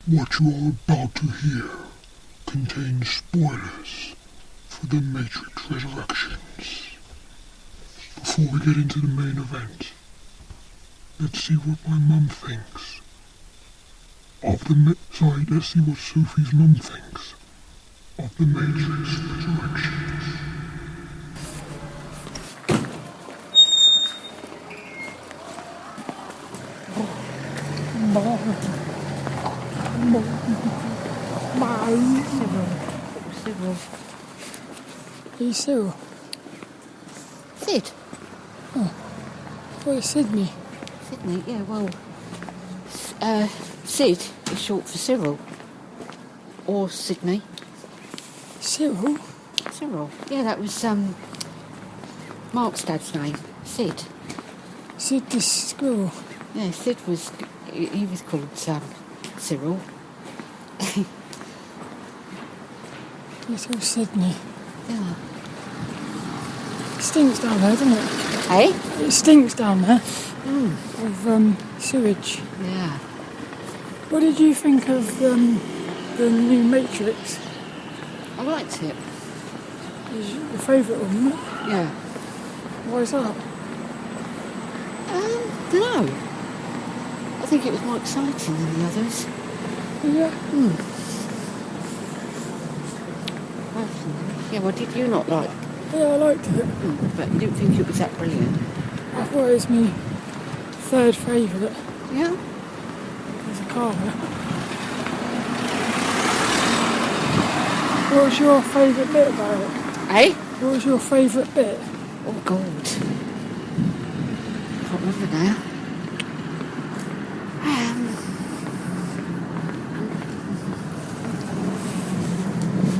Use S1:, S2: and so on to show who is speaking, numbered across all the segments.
S1: What you are about to hear contains spoilers for the Matrix Resurrections. Before we get into the main event, let's see what my mum thinks. Let's see what Sophie's mum thinks of the Matrix Resurrections.
S2: Cyril.
S3: Who's Cyril?
S2: Sid.
S3: Oh, well, it's Sydney.
S2: Sydney, yeah, well, Sid is short for Cyril. Or Sydney.
S3: Cyril?
S2: Cyril, yeah, that was Mark's dad's name, Sid.
S3: Sid the squirrel.
S2: Yeah, Sid was, he was called Cyril.
S3: Little Sydney.
S2: Yeah.
S3: It stinks down there, doesn't it?
S2: Hey?
S3: It stinks down there. Of sewage.
S2: Yeah.
S3: What did you think of the new Matrix?
S2: I liked it.
S3: It was your favourite one, wasn't it?
S2: Yeah.
S3: Why is that?
S2: Dunno. I think it was more exciting than the others.
S3: Yeah.
S2: Yeah, well, did you not like?
S3: Yeah, I liked it.
S2: But you didn't think it was that brilliant?
S3: I thought it was my third favourite.
S2: Yeah?
S3: As a carver. What was your favourite bit about it?
S2: Eh?
S3: What was your favourite bit?
S2: Oh, God. Can't remember now.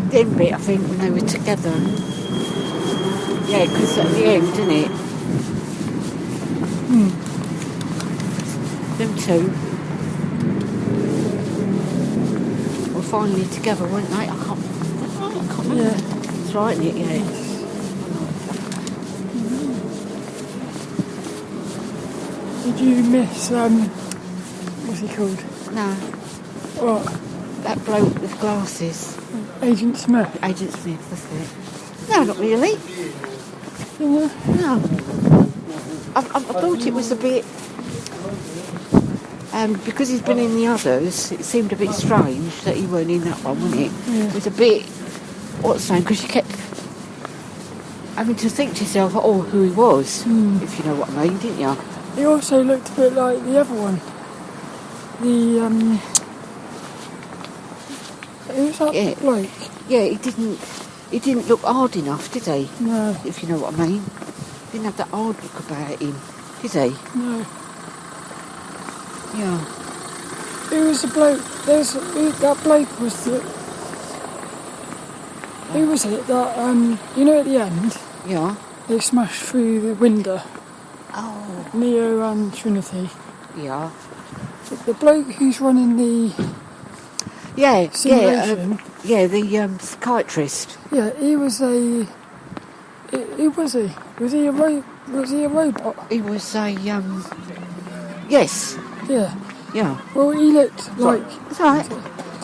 S2: The end bit, I think, when they were together. Yeah, because at the end, didn't it? Them two were finally together, weren't they? I can't remember.
S3: Yeah.
S2: That's right, isn't it? Yeah.
S3: Did you miss, what's he called?
S2: No,
S3: What?
S2: that bloke with glasses.
S3: Agent Smith.
S2: Agent Smith, that's it. No, not really.
S3: Yeah.
S2: No. I thought it was a bit... because he's been in the others, it seemed a bit strange that he weren't in that one, wasn't it?
S3: Yeah.
S2: It was a bit... What's saying? Because you kept having to think to yourself, who he was, if you know what I mean, didn't you?
S3: He also looked a bit like the other one. Who was that bloke?
S2: Yeah, he didn't look hard enough, did he?
S3: No.
S2: If you know what I mean. Didn't have that hard look about him, did he?
S3: No.
S2: Yeah.
S3: Who was the bloke? That bloke was the... Who was it that, you know at the end,
S2: Yeah.
S3: they smashed through the window,
S2: Oh.
S3: Neo and Trinity.
S2: Yeah.
S3: The bloke who's running the
S2: Yeah,
S3: simulation.
S2: The psychiatrist.
S3: Yeah, he was a... Who was he? Was he a robot?
S2: He was a, yes.
S3: Yeah.
S2: Yeah.
S3: Well, he looked like...
S2: That's right.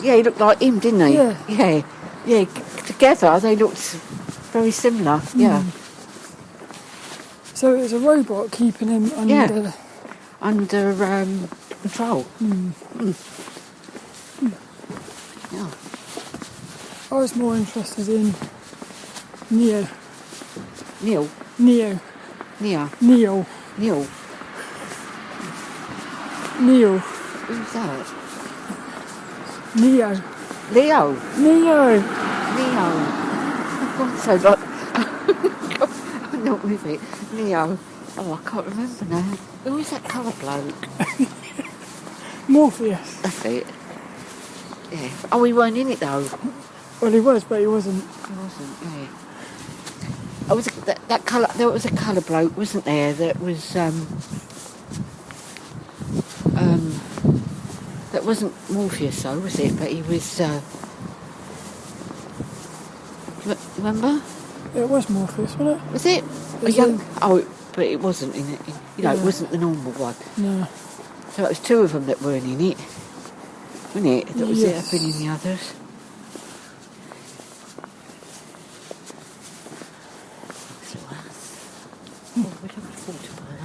S2: Yeah, he looked like him, didn't he?
S3: Yeah.
S2: Yeah. Yeah, together they looked very similar, yeah.
S3: So it was a robot keeping him under...
S2: Yeah. Under control. Yeah.
S3: I was more interested in Neo.
S2: Neil.
S3: Neo.
S2: Neo.
S3: Neo.
S2: Neil.
S3: Neo.
S2: Who's that?
S3: Neo.
S2: Leo.
S3: Neo.
S2: Neo. So like, I'm not with it. Neo. Oh, I can't remember now. Who was that colour bloke?
S3: Morpheus.
S2: That's it. Yeah. Oh, he weren't in it though.
S3: Well, he was, but he wasn't.
S2: He wasn't. Yeah. I was that colour. There was a colour bloke, wasn't there? That was that wasn't Morpheus, though, was it? But he was. Remember?
S3: It was Morpheus, wasn't it?
S2: Was it? A young. Oh, but it wasn't in it. It wasn't the normal one.
S3: No.
S2: So it was two of them that weren't in it. wasn't it? That was
S3: Yes.
S2: it have been in the others. So we'd have a thought about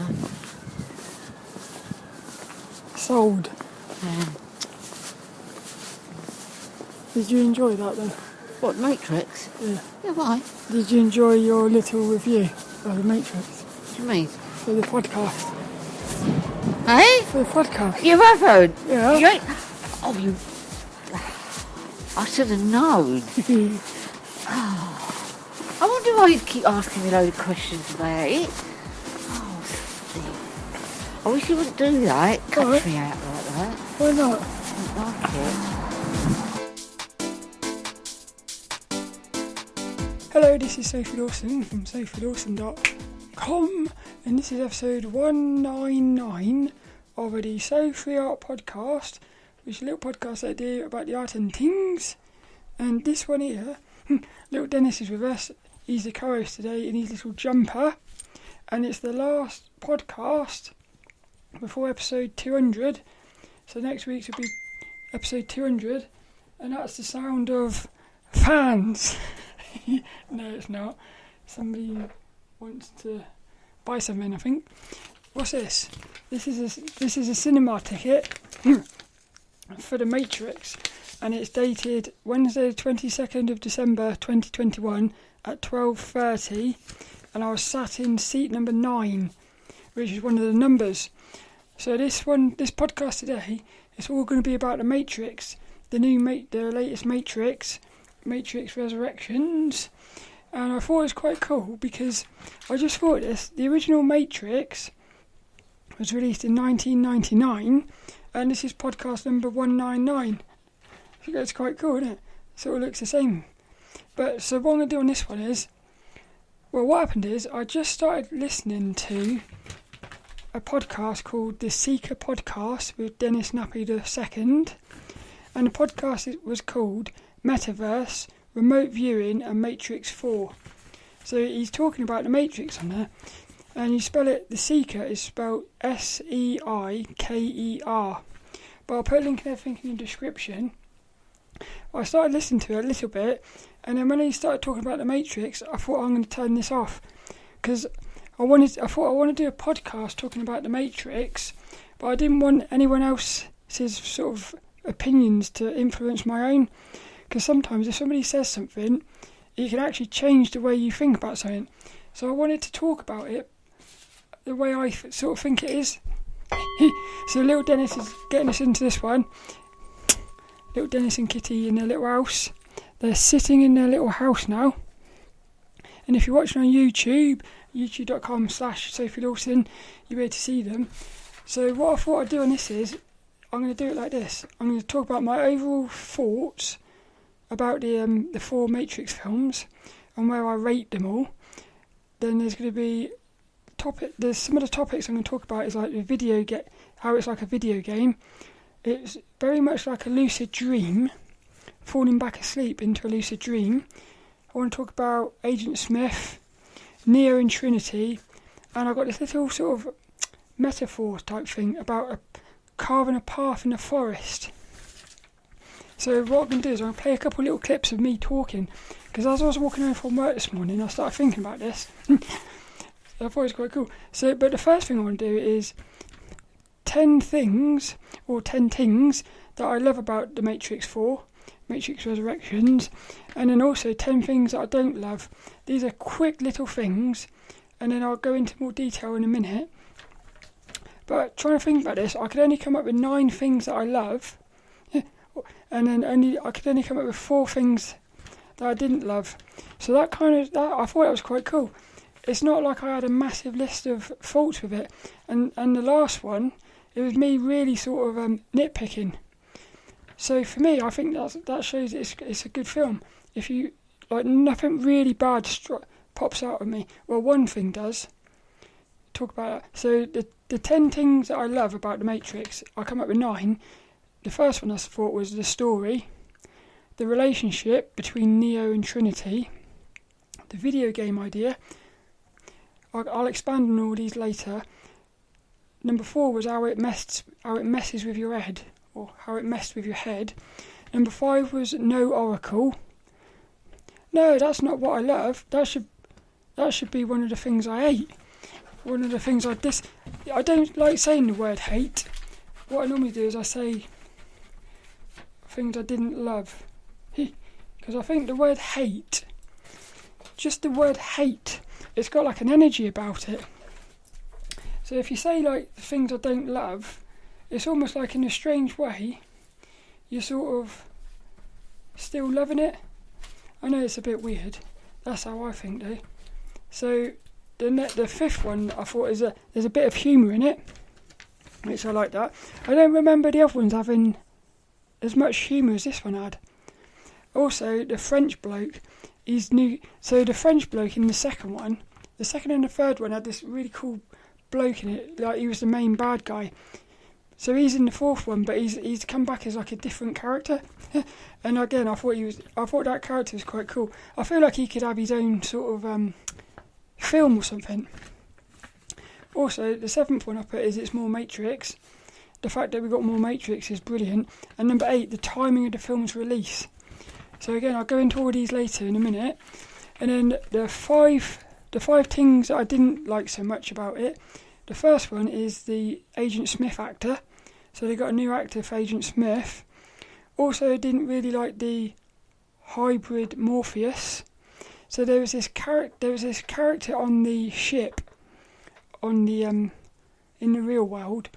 S2: that.
S3: Sold. Did you enjoy that then?
S2: What, Matrix?
S3: Yeah.
S2: Yeah, why?
S3: Did you enjoy your little review of the Matrix
S2: What do you mean?
S3: for the podcast?
S2: Hey?
S3: For the podcast?
S2: You haven't?
S3: Yeah.
S2: You ain't... Oh, you... I should have known. I wonder why you keep asking me a load of questions about it. Oh, Steve. I wish you wouldn't do that. Cut
S3: Alright.
S2: me out like that.
S3: Why not?
S2: I don't like it.
S3: Hello, this is Sophie Lawson from sophielawson.com, and this is episode 199 of the Sophie Art Podcast, which is a little podcast I do about the art and things. And this one here, lilDENNiS is with us. He's the co-host today in his little jumper, and it's the last podcast before episode 200. So next week's will be episode 200, and that's the sound of fans. No, it's not. Somebody wants to buy something, I think. What's this? This is a cinema ticket for The Matrix, and it's dated Wednesday, 22nd of December 2021 at 12:30, and I was sat in seat number 9, which is one of the numbers. So this podcast today, it's all going to be about The Matrix, the latest Matrix Resurrections. And I thought it was quite cool because I just thought the original Matrix was released in 1999, and this is podcast number 199. I think that's quite cool, isn't it? Sort of looks the same. But so what I'm going to do on this one is, well, what happened is I just started listening to a podcast called The Seeker Podcast with Dennis Nappy II, and the podcast was called Metaverse, Remote Viewing and Matrix 4. So he's talking about the Matrix on there, and you spell it, the Seeker is spelled Seiker, but I'll put a link and everything in the description. I started listening to it a little bit, and then when he started talking about the Matrix, I thought I'm going to turn this off, because I thought I want to do a podcast talking about the Matrix, but I didn't want anyone else's sort of opinions to influence my own. Because sometimes if somebody says something, it can actually change the way you think about something. So I wanted to talk about it the way I sort of think it is. So lilDENNiS is getting us into this one. lilDENNiS and Kitty in their little house. They're sitting in their little house now. And if you're watching on YouTube, youtube.com/Sophie Lawson, you'll be able to see them. So what I thought I'd do on this is, I'm going to do it like this. I'm going to talk about my overall thoughts about the 4 Matrix films and where I rate them all. Then there's going to be there's some of the topics I'm going to talk about is like the how it's like a video game. It's very much like a lucid dream, falling back asleep into a lucid dream. I want to talk about Agent Smith, Neo and Trinity, and I've got this little sort of metaphor type thing about carving a path in the forest. So what I'm going to do is I'm going to play a couple little clips of me talking, because as I was walking home from work this morning, I started thinking about this. I thought it was quite cool. So, but the first thing I want to do is 10 things that I love about the Matrix 4, Matrix Resurrections, and then also 10 things that I don't love. These are quick little things, and then I'll go into more detail in a minute. But trying to think about this, I could only come up with 9 things that I love, and then I could only come up with 4 things that I didn't love. So I thought that was quite cool. It's not like I had a massive list of faults with it. And the last one, it was me really sort of nitpicking. So for me, I think that shows it's a good film. If you like, nothing really bad pops out at me. Well, one thing does. Talk about that. So the 10 things that I love about the Matrix, I come up with 9. The first one I thought was the story, the relationship between Neo and Trinity, the video game idea. I'll expand on all these later. Number 4 was how it messes with your head, or how it messed with your head. Number 5 was no oracle. No, that's not what I love. That should be one of the things I hate. One of the things I don't like saying the word hate. What I normally do is I say things I didn't love. Because I think the word hate, just the word hate, it's got like an energy about it. So if you say like the things I don't love, it's almost like in a strange way, you're sort of still loving it. I know it's a bit weird. That's how I think though. So the 5th one, I thought there's a bit of humour in it, which I like that. I don't remember the other ones having as much humour as this one had. Also, the French bloke, he's new. So the French bloke in the second one, the second and the third one had this really cool bloke in it, like he was the main bad guy. So he's in the 4th one, but he's come back as like a different character. And again, I thought that character was quite cool. I feel like he could have his own sort of film or something. Also, the 7th one I put is it's more Matrix. The fact that we got more Matrix is brilliant. And number 8, the timing of the film's release. So again, I'll go into all these later in a minute. And then the five things that I didn't like so much about it. The first one is the Agent Smith actor. So they got a new actor for Agent Smith. Also, I didn't really like the hybrid Morpheus. So there was this character on the ship, on the in the real world,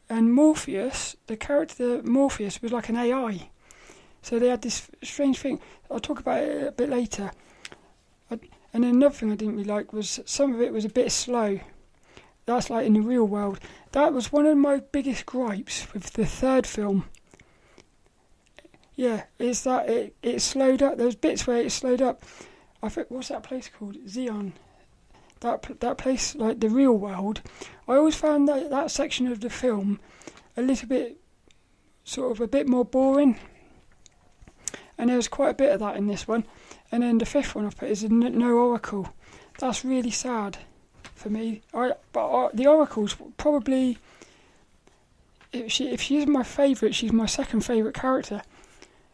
S3: and Morpheus, the character Morpheus was like an AI. So they had this strange thing. I'll talk about it a bit later. And then another thing I didn't really like was some of it was a bit slow. That's like in the real world. That was one of my biggest gripes with the 3rd film. Yeah, is that it slowed up. There was bits where it slowed up. I think, what's that place called? Zion. That place, like the real world. I always found that section of the film a little bit, sort of a bit more boring. And there was quite a bit of that in this one. And then the 5th one I put is no oracle. That's really sad for me. The oracle's probably, if she isn't my favourite, she's my second favourite character.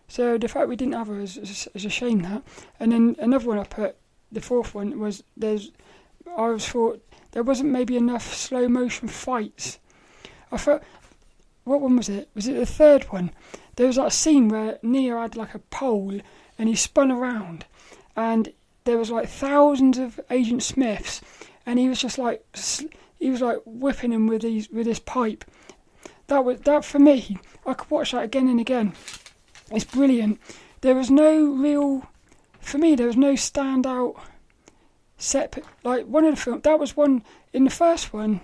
S3: So the fact we didn't have her is a shame, that. And then another one I put, the 4th one, was I thought there wasn't maybe enough slow motion fights. I thought, what one was it? Was it the 3rd one? There was that scene where Neo had like a pole and he spun around and there was like thousands of Agent Smiths and he was just like, whipping them with his pipe. That for me, I could watch that again and again. It's brilliant. There was no standout set, like one of the films, that was one, in the first one,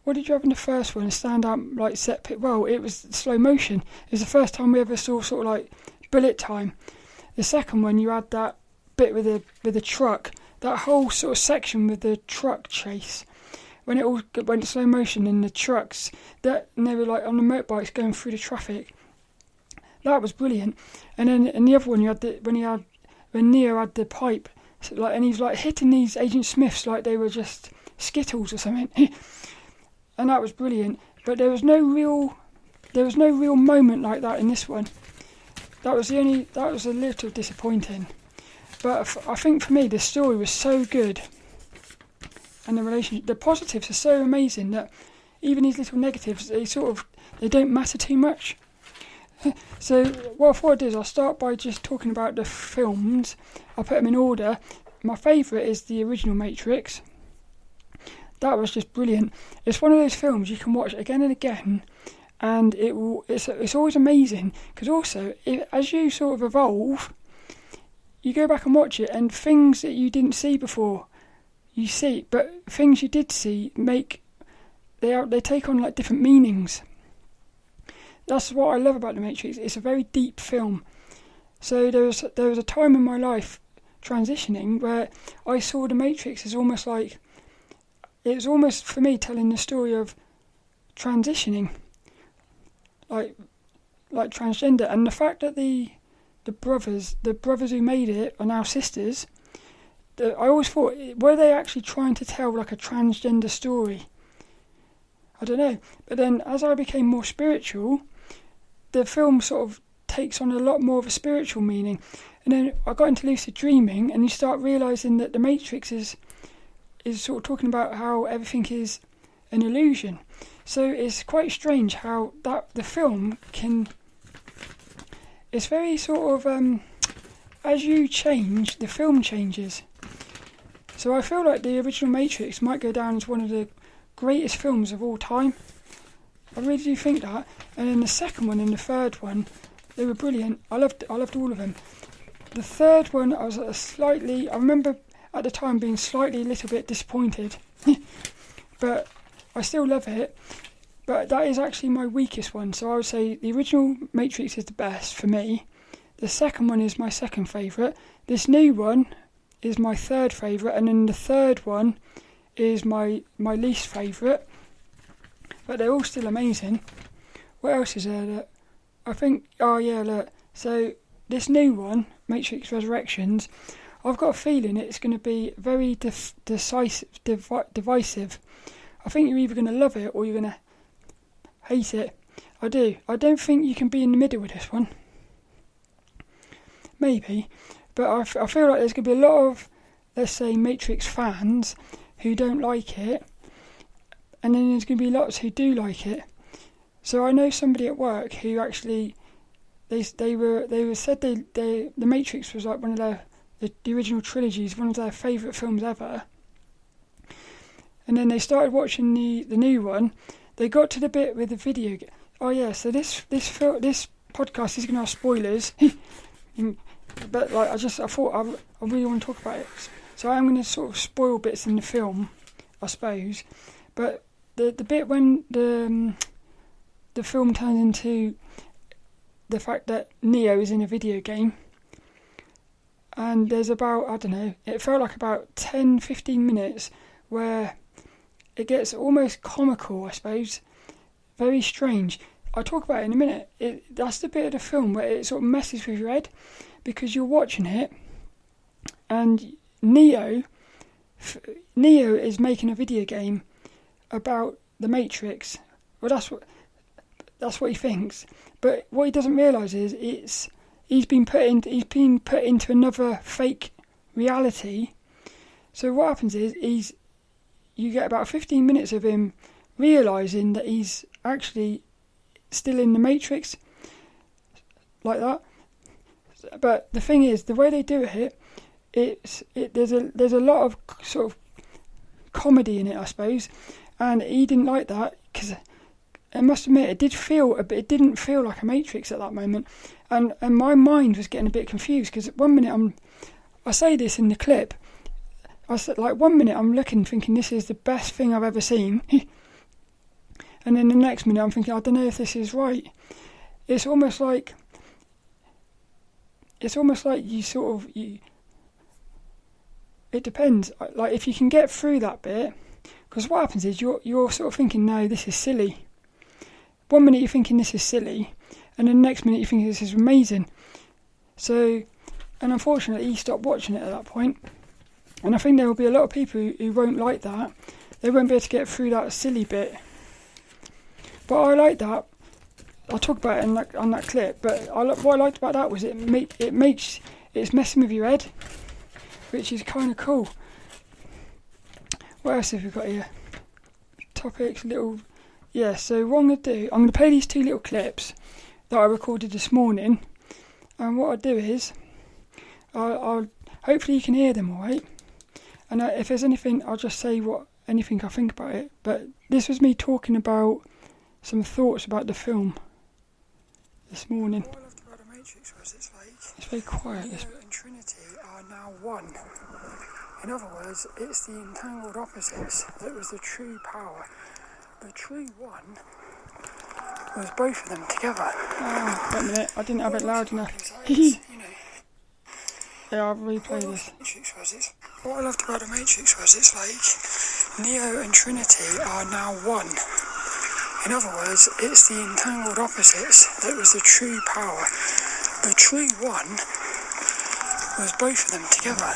S3: what did you have in the first one, a standout like set pick? Well, it was slow motion. It was the first time we ever saw sort of like bullet time. The second one, you had that bit with the truck, that whole sort of section with the truck chase, when it all went slow motion in the trucks, and they were like on the motorbikes going through the traffic. That was brilliant. And then in the other one, you had when Neo had the pipe, so like, and he's like hitting these Agent Smiths like they were just Skittles or something. And that was brilliant. But there was no real moment like that in this one. That was a little disappointing. But I think for me, the story was so good, and the positives are so amazing that even these little negatives, they don't matter too much. So what I thought I'd do is I'll start by just talking about the films. I'll put them in order. My favourite is the original Matrix. That was just brilliant. It's one of those films you can watch again and again, and it's always amazing, because also, as you sort of evolve, you go back and watch it, and things that you didn't see before, you see, but things you did see they take on like different meanings. That's what I love about The Matrix. It's a very deep film. So there was a time in my life transitioning where I saw The Matrix as almost like, it was almost for me telling the story of transitioning, like transgender, and the fact that the brothers who made it are now sisters. I always thought, were they actually trying to tell like a transgender story? I don't know. But then as I became more spiritual, the film sort of takes on a lot more of a spiritual meaning. And then I got into lucid dreaming, and you start realising that the Matrix is sort of talking about how everything is an illusion. So it's quite strange how the film can... It's very sort of... as you change, the film changes. So I feel like the original Matrix might go down as one of the greatest films of all time. I really do think that. And then the second one and the third one, they were brilliant. I loved all of them. The third one, I remember at the time being slightly a little bit disappointed. But I still love it. But that is actually my weakest one. So I would say the original Matrix is the best for me. The second one is my second favourite. This new one is my third favourite. And then the third one is my least favourite. But they're all still amazing. What else is there? Look, I think... Oh, yeah, look. So, this new one, Matrix Resurrections, I've got a feeling it's going to be very divisive. I think you're either going to love it or you're going to hate it. I do. I don't think you can be in the middle with this one. Maybe. But I feel like there's going to be a lot of, let's say, Matrix fans who don't like it. And then there's going to be lots who do like it. So I know somebody at work who actually, they said the Matrix was like one of the original trilogies, one of their favourite films ever. And then they started watching the new one. They got to the bit with the video. Oh yeah, so this podcast is going to have spoilers. But like I thought I really want to talk about it. So I am going to sort of spoil bits in the film, I suppose. But the bit when the film turns into the fact that Neo is in a video game, and there's about, I don't know, it felt like about 10-15 minutes where it gets almost comical, I suppose, very strange. I'll talk about it in a minute. That's the bit of the film where it sort of messes with your head, because you're watching it and Neo is making a video game about the Matrix. Well, that's what he thinks. But what he doesn't realise is he's been put into another fake reality. So what happens is you get about 15 minutes of him realising that he's actually still in the Matrix, like that. But the thing is, the way they do it, there's a lot of sort of comedy in it, I suppose, and he didn't like that, because I must admit it didn't feel like a Matrix at that moment, and my mind was getting a bit confused, because 1 minute I say this in the clip, I said, like, 1 minute I'm looking thinking this is the best thing I've ever seen, and then the next minute I'm thinking I don't know if this is right. It's almost like it depends. Like, if you can get through that bit, because what happens is you're sort of thinking, no, this is silly. 1 minute you're thinking this is silly, and then the next minute you think this is amazing. So, and unfortunately, he stopped watching it at that point. And I think there will be a lot of people who won't like that. They won't be able to get through that silly bit. But I like that. I'll talk about it on that clip. But what I liked about that was it's messing with your head, which is kind of cool. What else have we got here? Topics, little... Yeah, so what I'm going to do, I'm going to play these two little clips that I recorded this morning. And what I'll do is, I'll hopefully you can hear them alright. And if there's anything, I'll just say anything I think about it. But this was me talking about some thoughts about the film this morning. What I loved about the Matrix was it's very quiet. Neo and Trinity are now one. In other words, it's the entangled opposites that was the true power. The true one was both of them together. Oh, wait a minute, I didn't have it loud enough. Yeah, I'll replay this. What I loved about the Matrix was it's like Neo and Trinity are now one. In other words, it's the entangled opposites that was the true power. The true one was both of them together.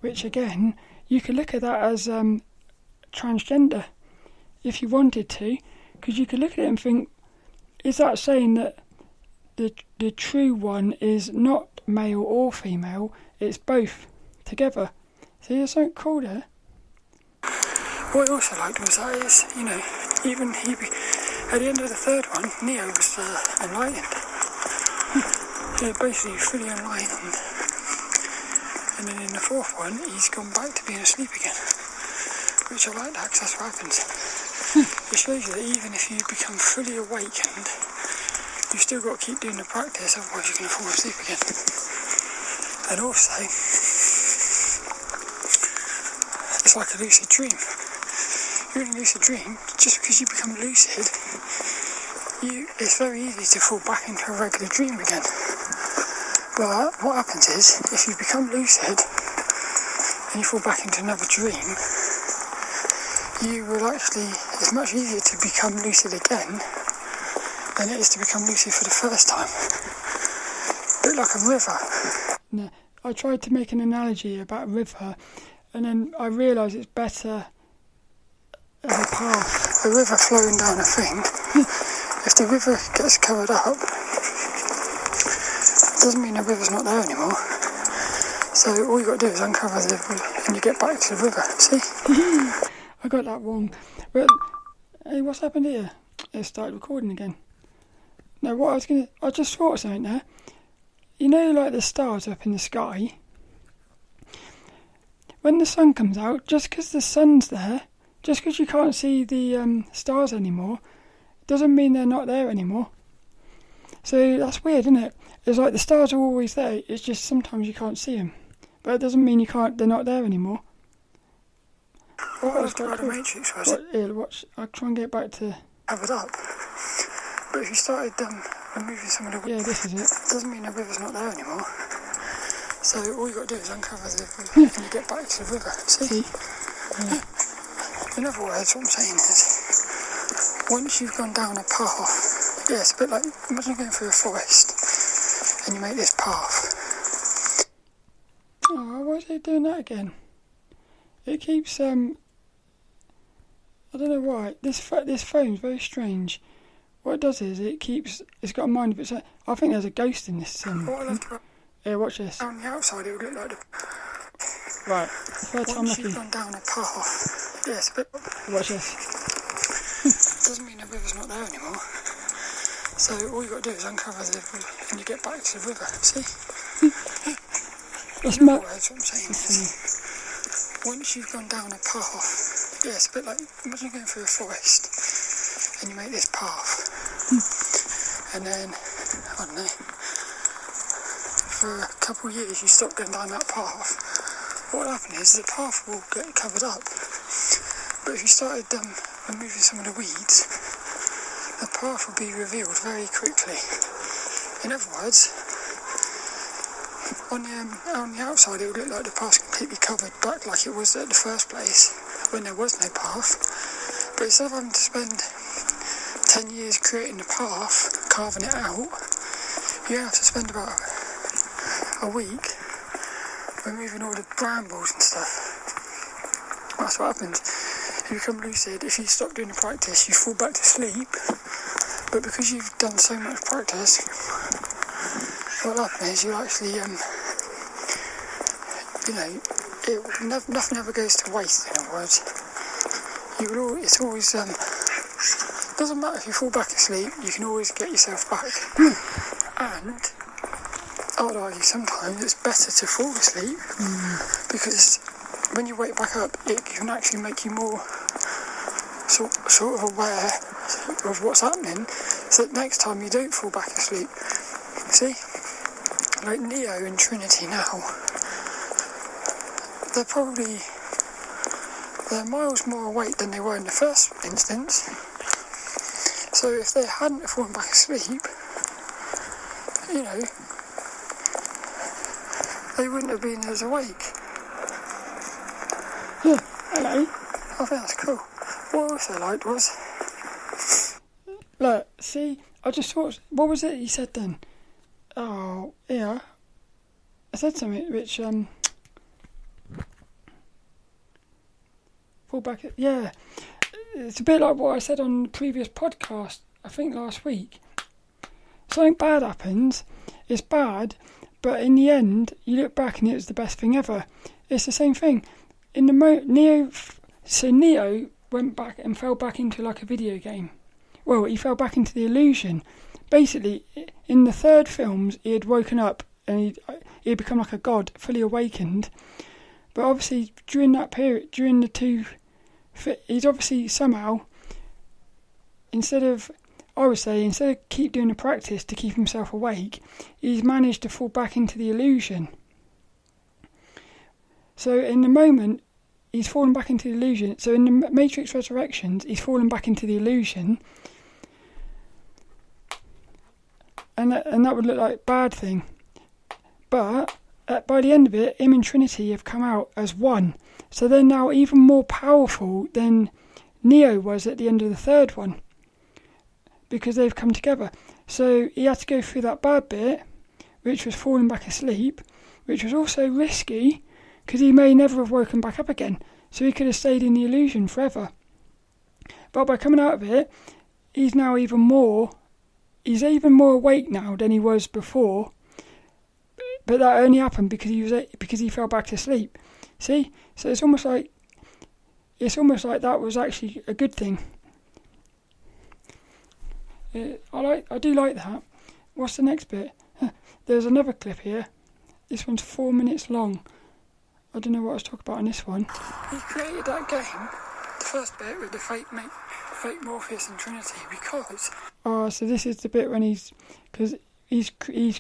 S3: Which again, you could look at that as transgender. if you wanted to, because you could look at it and think, is that saying that the true one is not male or female, it's both together? See, there's something cool there. What I also liked was that is, even at the end of the third one, Neo was enlightened. Yeah, basically fully enlightened. And then in the fourth one, he's gone back to being asleep again. Which I like that, because that's what happens. It shows you that even if you become fully awakened, you've still got to keep doing the practice, otherwise you're going to fall asleep again. And also, it's like a lucid dream. You're in a lucid dream, just because you become lucid, it's very easy to fall back into a regular dream again. But what happens is, if you become lucid and you fall back into another dream, you will actually, it's much easier to become lucid again than it is to become lucid for the first time. A bit like a river. No, I tried to make an analogy about a river, and then I realised it's better as a path. A river flowing down a thing, if the river gets covered up, doesn't mean the river's not there anymore. So all you got to do is uncover the river and you get back to the river. See? I got that wrong. But hey, what's happened here? It started recording again. No, I just thought of something there. Like the stars up in the sky. When the sun comes out, just because the sun's there, just because you can't see the stars anymore, doesn't mean they're not there anymore. So that's weird, isn't it? It's like the stars are always there, it's just sometimes you can't see them. But it doesn't mean they're not there anymore. What was that cool? Matrix, was it? Here, watch, I'll try and get back to... Covered up. But if you started removing some of the... Yeah, this is it. Doesn't mean the river's not there anymore. So all you got to do is uncover the river and you get back to the river. See? Yeah. In other words, what I'm saying is, once you've gone down a path, yeah, it's a bit like, imagine going through a forest and you make this path. Oh, why is it doing that again? It keeps, I don't know why, this phone's very strange. What it does is, it's got a mind of its own. I think there's a ghost in this. Here, watch this. On the outside, it would look like the... Right, third time lucky. Once you've gone down a path, yes, but... Watch this. Doesn't mean the river's not there anymore. So all you got to do is uncover the river and you get back to the river. See? That's what I'm saying is, once you've gone down a path, yeah, it's a bit like, imagine going through a forest and you make this path. And then, I don't know, for a couple of years you stop going down that path. What will happen is the path will get covered up. But if you started removing some of the weeds, the path will be revealed very quickly. In other words, on the outside it would look like the path's completely covered back like it was at the first place, when there was no path. But instead of having to spend 10 years creating the path, carving it out, you have to spend about a week removing all the brambles and stuff. That's what happens. If you become lucid, if you stop doing the practice, you fall back to sleep. But because you've done so much practice, what will happen is you actually, nothing ever goes to waste, in other words. It's always, doesn't matter if you fall back asleep, you can always get yourself back. And I would argue sometimes it's better to fall asleep, because when you wake back up, it can actually make you more sort of aware of what's happening, so that next time you don't fall back asleep. See? Like Neo and Trinity now, they're miles more awake than they were in the first instance. So if they hadn't fallen back asleep, they wouldn't have been as awake. Yeah, hello. I think that's cool. What I also liked was... Look, see, I just thought... What was it he said then? Oh, yeah. I said something which, fall back... Yeah. it's a bit like what I said on the previous podcast, I think last week. Something bad happens, it's bad, but in the end, you look back and it was the best thing ever. It's the same thing. In the Neo went back and fell back into like a video game. Well, he fell back into the illusion. Basically, in the third films, he had woken up and he had become like a god, fully awakened. But obviously, during that period, during the two, he's obviously somehow, instead of keep doing the practice to keep himself awake, he's managed to fall back into the illusion. So in the moment, he's fallen back into the illusion. So in the Matrix Resurrections, he's fallen back into the illusion. And that would look like a bad thing. But by the end of it, him and Trinity have come out as one. So they're now even more powerful than Neo was at the end of the third one. Because they've come together. So he had to go through that bad bit, which was falling back asleep, which was also risky, because he may never have woken back up again. So he could have stayed in the illusion forever. But by coming out of it, he's even more awake now than he was before. But that only happened because he fell back to sleep. See? So it's almost like that was actually a good thing. I do like that. What's the next bit? There's another clip here. This one's 4 minutes long. I don't know what I was talking about in this one. He created that game, the first bit with the fake Morpheus and Trinity, because... Oh, so this is the bit when he's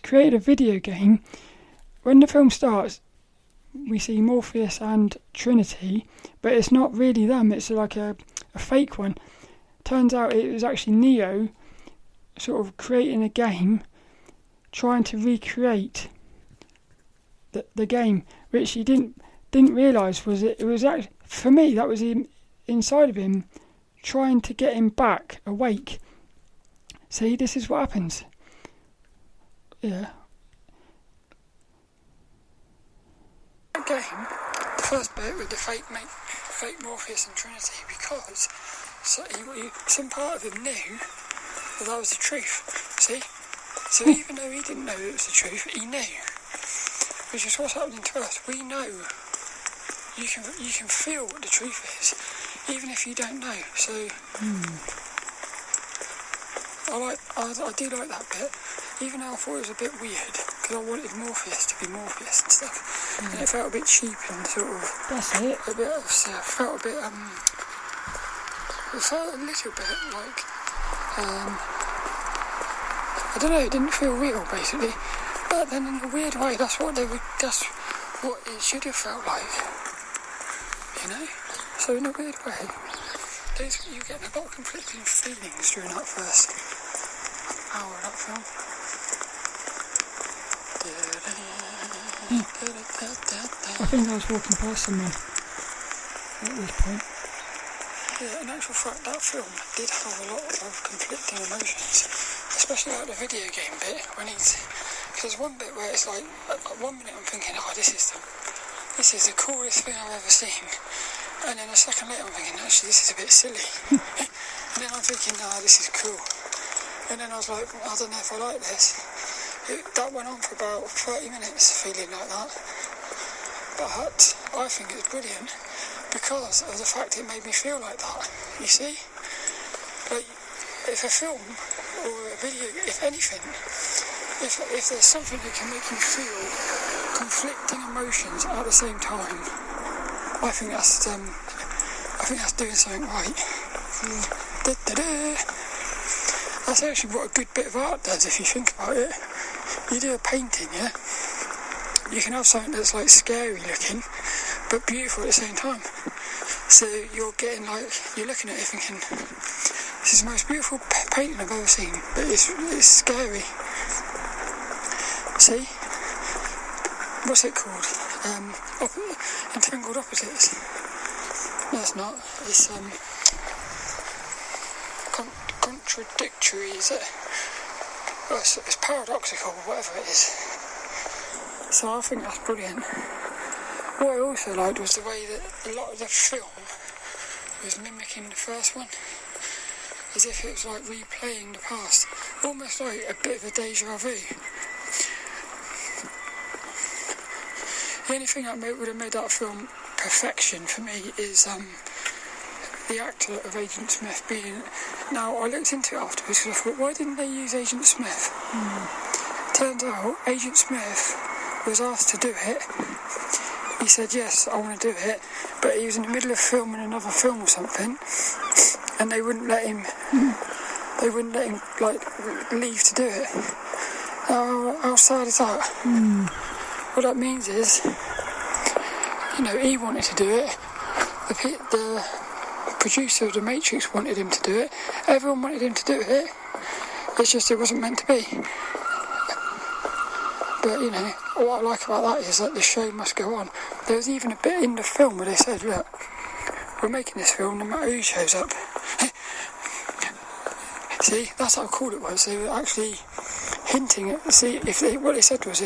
S3: created a video game. When the film starts, we see Morpheus and Trinity, but it's not really them, it's like a fake one. Turns out it was actually Neo sort of creating a game, trying to recreate the game, which he didn't realise was it was actually, for me, that was him inside of him trying to get him back awake. See, this is what happens. Yeah. Game, the first bit with the fake Morpheus and Trinity, because some part of him knew that was the truth. See? So even though he didn't know it was the truth, he knew. Which is what's happening to us. We know. You can feel what the truth is, even if you don't know. So I do like that bit, even though I thought it was a bit weird, because I wanted Morpheus to be Morpheus and stuff, and it felt a bit cheap and sort of. That's it. A bit of felt a bit It felt a little bit like I don't know. It didn't feel real, basically. But then, in a weird way, that's what it should have felt like. You know? So in a weird way, you get a lot of conflicting feelings during that first hour of that film. I think I was walking past someone at this point. Yeah, in actual fact, that film did have a lot of conflicting emotions, especially like the video game bit, when there's one bit where it's like, at 1 minute I'm thinking, this is the coolest thing I've ever seen. And then a second later I'm thinking, actually this is a bit silly. And then I'm thinking, this is cool. And then I was like, I don't know if I like this. That went on for about 30 minutes, feeling like that. But I think it's brilliant because of the fact it made me feel like that. You see? Like, if a film or a video, if anything, if there's something that can make you feel conflicting emotions at the same time, I think that's doing something right. That's actually what a good bit of art does, if you think about it. You do a painting, yeah? You can have something that's like scary looking, but beautiful at the same time. So you're looking at it thinking, this is the most beautiful painting I've ever seen, but it's scary. See? What's it called? Entangled Opposites. No, it's not. It's contradictory, is it? Well, it's paradoxical, whatever it is. So I think that's brilliant. What I also liked was the way that a lot of the film was mimicking the first one, as if it was like replaying the past, almost like a bit of a deja vu. The only thing that would have made that film perfection for me is the actor of Agent Smith being... Now, I looked into it afterwards because I thought, why didn't they use Agent Smith? Turns out, Agent Smith was asked to do it. He said, yes, I want to do it, but he was in the middle of filming another film or something, and they wouldn't let him... They wouldn't let him, leave to do it. How sad is that? What that means is, he wanted to do it. The producer of The Matrix wanted him to do it. Everyone wanted him to do it. It's just it wasn't meant to be. But, what I like about that is that the show must go on. There was even a bit in the film where they said, look, we're making this film no matter who shows up. See, that's how cool it was. They were actually hinting at, what they said was,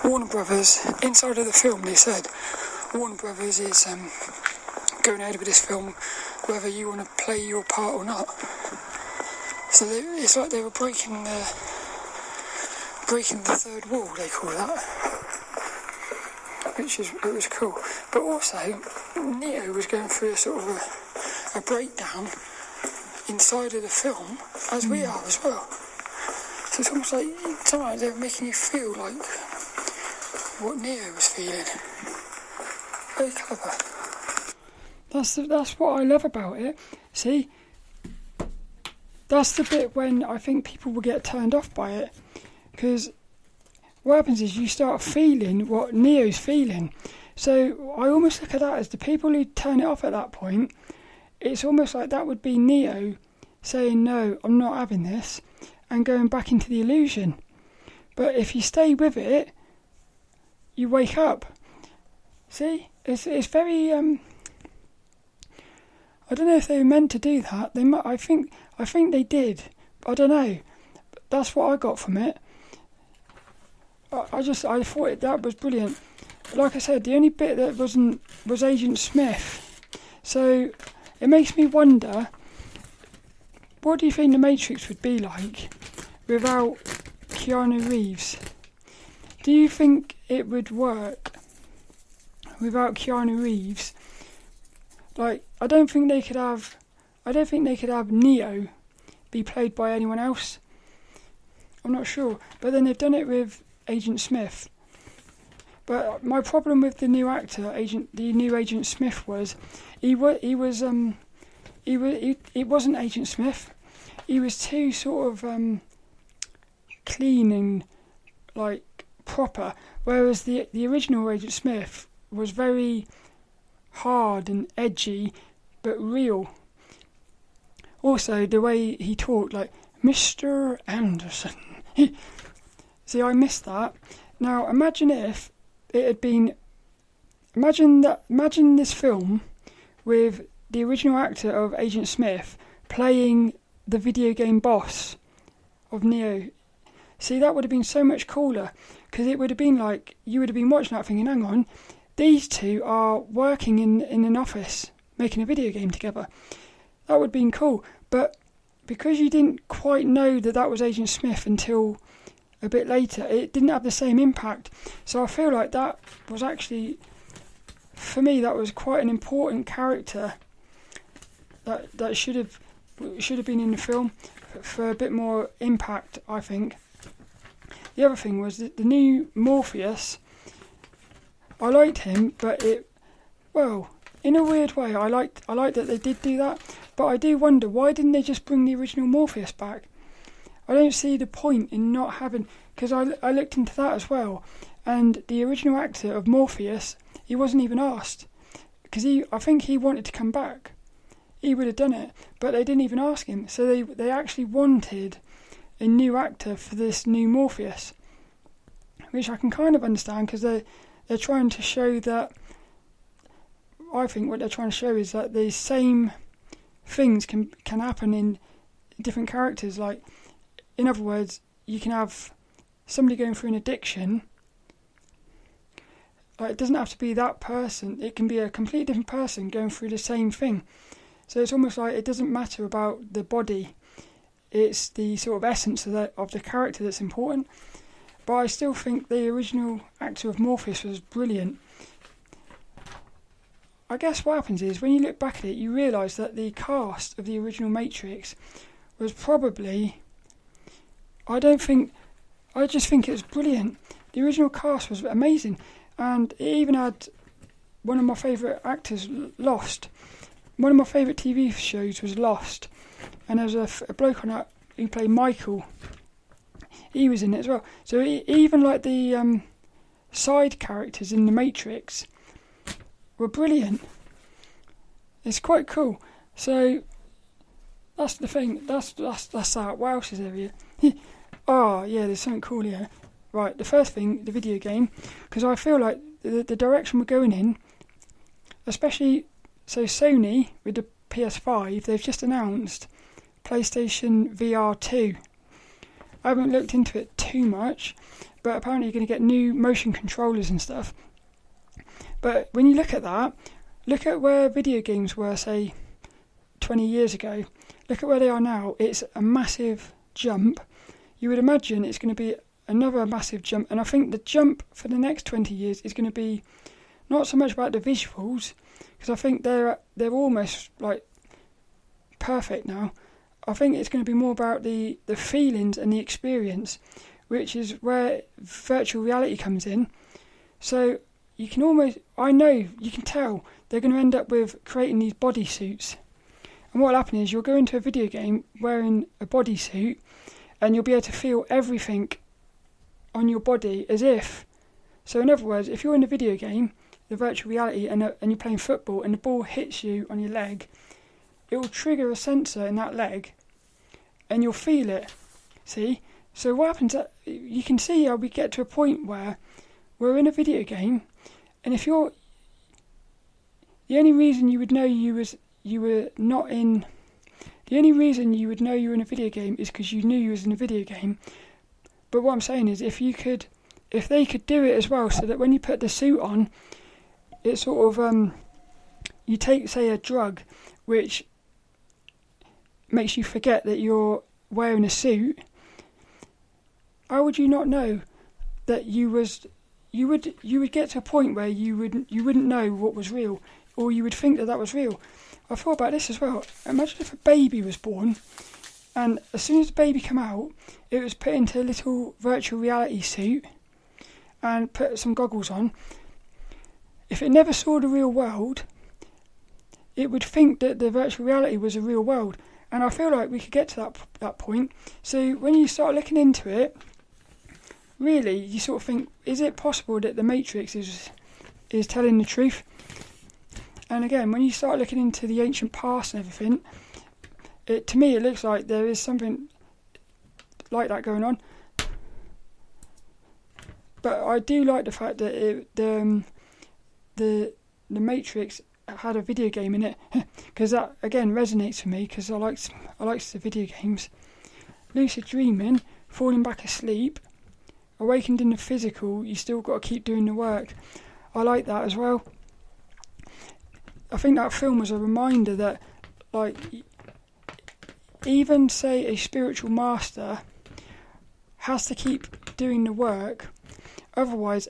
S3: Warner Brothers, inside of the film they said, Warner Brothers is going ahead with this film whether you want to play your part or not. So it's like they were breaking the third wall, they call that, it was cool. But also, Neo was going through a sort of a breakdown inside of the film, as we are as well. So it's almost like sometimes they're making you feel like what Neo was feeling. Very clever. That's what I love about it. See, that's the bit when I think people will get turned off by it, because what happens is you start feeling what Neo's feeling. So I almost look at that as the people who turn it off at that point. It's almost like that would be Neo saying, no, I'm not having this, and going back into the illusion. But if you stay with it, you wake up. See, it's very. I don't know if they were meant to do that. I think they did. I don't know. That's what I got from it. I thought that was brilliant. Like I said, the only bit that wasn't was Agent Smith. So it makes me wonder, what do you think The Matrix would be like without Keanu Reeves? Do you think it would work without Keanu Reeves? I don't think they could have Neo be played by anyone else. I'm not sure, but then they've done it with Agent Smith. But my problem with the new actor, the new Agent Smith, was it wasn't Agent Smith. He was too sort of clean and proper, whereas the original Agent Smith was very hard and edgy, but real. Also, the way he talked, like Mr. Anderson. See, I missed that. Now, imagine if it had been. Imagine this film with the original actor of Agent Smith playing the video game boss of Neo. See, that would have been so much cooler, because it would have been like you would have been watching that thinking, hang on, these two are working in an office making a video game together. That would have been cool. But because you didn't quite know that was Agent Smith until a bit later, it didn't have the same impact. So I feel like that was actually, for me, that was quite an important character that should have been in the film for a bit more impact, I think. The other thing was that the new Morpheus, I liked him, but in a weird way, I liked that they did do that. But I do wonder, why didn't they just bring the original Morpheus back? I don't see the point in not having, because I looked into that as well, and the original actor of Morpheus, he wasn't even asked, because I think he wanted to come back. He would have done it, but they didn't even ask him. So they actually wanted a new actor for this new Morpheus, which I can kind of understand, because they're trying to show that. I think what they're trying to show is that the same things can happen in different characters. Like, in other words, you can have somebody going through an addiction. It doesn't have to be that person. It can be a completely different person going through the same thing. So it's almost like it doesn't matter about the body. It's the sort of essence of the character that's important. But I still think the original actor of Morpheus was brilliant. I guess what happens is, when you look back at it, you realise that the cast of the original Matrix was probably... I just think it was brilliant. The original cast was amazing. And it even had one of my favourite actors, Lost. One of my favourite TV shows was Lost. And there was a bloke on that who played Michael. He was in it as well. So even like the side characters in The Matrix were brilliant. It's quite cool. So that's the thing. That's that. What else is there here? Oh yeah, there's something cool here. Right, the first thing, the video game, because I feel like the direction we're going in, especially so Sony with the PS5, they've just announced PlayStation VR 2. I haven't looked into it too much, but apparently you're going to get new motion controllers and stuff. But when you look at that, look at where video games were, say, 20 years ago. Look at where they are now. It's a massive jump. You would imagine it's going to be another massive jump. And I think the jump for the next 20 years is going to be not so much about the visuals, because I think they're almost like perfect now. I think it's going to be more about the feelings and the experience, which is where virtual reality comes in. So you can tell they're going to end up with creating these bodysuits. And what will happen is you'll go into a video game wearing a bodysuit, and you'll be able to feel everything on your body as if... So in other words, if you're in a video game, the virtual reality, and you're playing football and the ball hits you on your leg, it will trigger a sensor in that leg and you'll feel it. See? So what happens, you can see how we get to a point where we're in a video game, and if you're... The only reason you would know you were not in... The only reason you would know you were in a video game is because you knew you was in a video game. But what I'm saying is, if they could do it as well, so that when you put the suit on, it sort of... you take, say, a drug, which makes you forget that you're wearing a suit. How would you not know that you would get to a point where you wouldn't know what was real, or you would think that was real. I thought about this as well. Imagine if a baby was born, and as soon as the baby came out, it was put into a little virtual reality suit and put some goggles on. If it never saw the real world, it would think that the virtual reality was a real world. And I feel like we could get to that point. So when you start looking into it, really, you sort of think, is it possible that the Matrix is telling the truth? And again, when you start looking into the ancient past and everything, to me it looks like there is something like that going on. But I do like the fact that the Matrix had a video game in it, because that again resonates for me, because I like the video games. Lucid dreaming, falling back asleep, awakened in the physical, you still got to keep doing the work. I like that as well. I think that film was a reminder that, like, even say a spiritual master has to keep doing the work, otherwise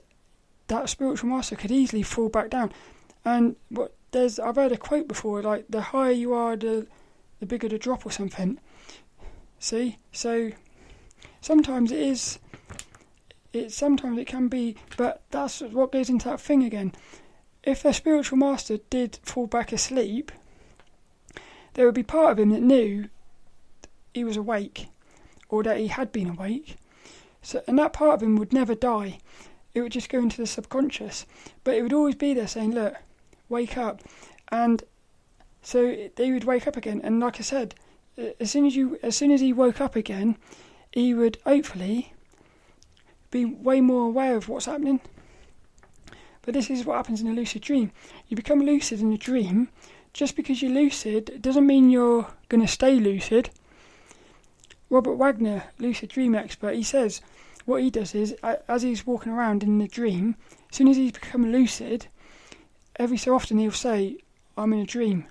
S3: that spiritual master could easily fall back down. And I've heard a quote before, like, the higher you are, the bigger the drop or something. See? So sometimes sometimes it can be, but that's what goes into that thing again. If the spiritual master did fall back asleep, there would be part of him that knew he was awake, or that he had been awake. So, and that part of him would never die. It would just go into the subconscious. But it would always be there saying, look, wake up. And so they would wake up again. And like I said, as soon as he woke up again, he would hopefully be way more aware of what's happening. But this is what happens in a lucid dream. You become lucid in a dream. Just because you're lucid, it doesn't mean you're going to stay lucid. Robert Wagner, lucid dream expert, he says what he does is, as he's walking around in the dream, as soon as he's become lucid, every so often he'll say, I'm in a dream,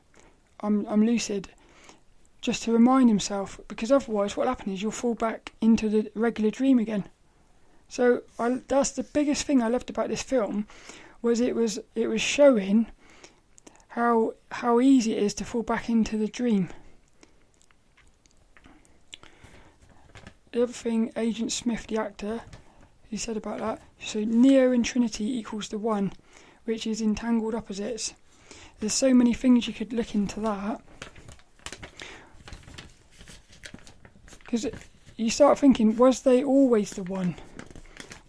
S3: I'm lucid, just to remind himself, because otherwise what'll happen is you'll fall back into the regular dream again. So that's the biggest thing I loved about this film, was it was showing how easy it is to fall back into the dream. The other thing, Agent Smith, the actor, he said about that, so Neo and Trinity equals the one, which is Entangled Opposites. There's so many things you could look into that. Because you start thinking, was they always the one?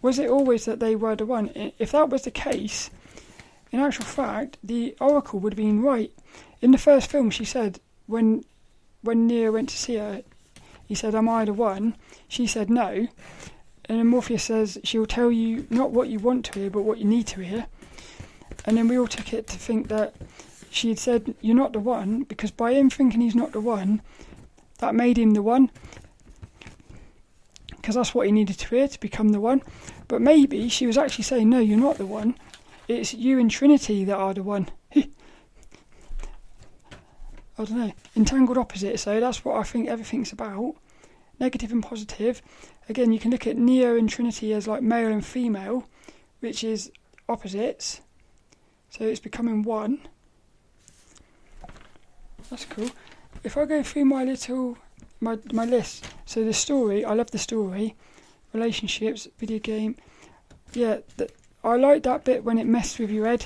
S3: Was it always that they were the one? If that was the case, in actual fact, the Oracle would have been right. In the first film, she said, when Neo went to see her, he said, am I the one? She said no. And then Morpheus says, she'll tell you not what you want to hear, but what you need to hear. And then we all took it to think that she had said, you're not the one, because by him thinking he's not the one, that made him the one. Because that's what he needed to hear to become the one. But maybe she was actually saying, no, you're not the one. It's you and Trinity that are the one. I don't know. Entangled opposites, so that's what I think everything's about. Negative and positive. Again, you can look at Neo and Trinity as like male and female, which is opposites. So it's becoming one. That's cool. If I go through my list, so the story, I love the story, relationships, video game. Yeah, I like that bit when it messed with your head,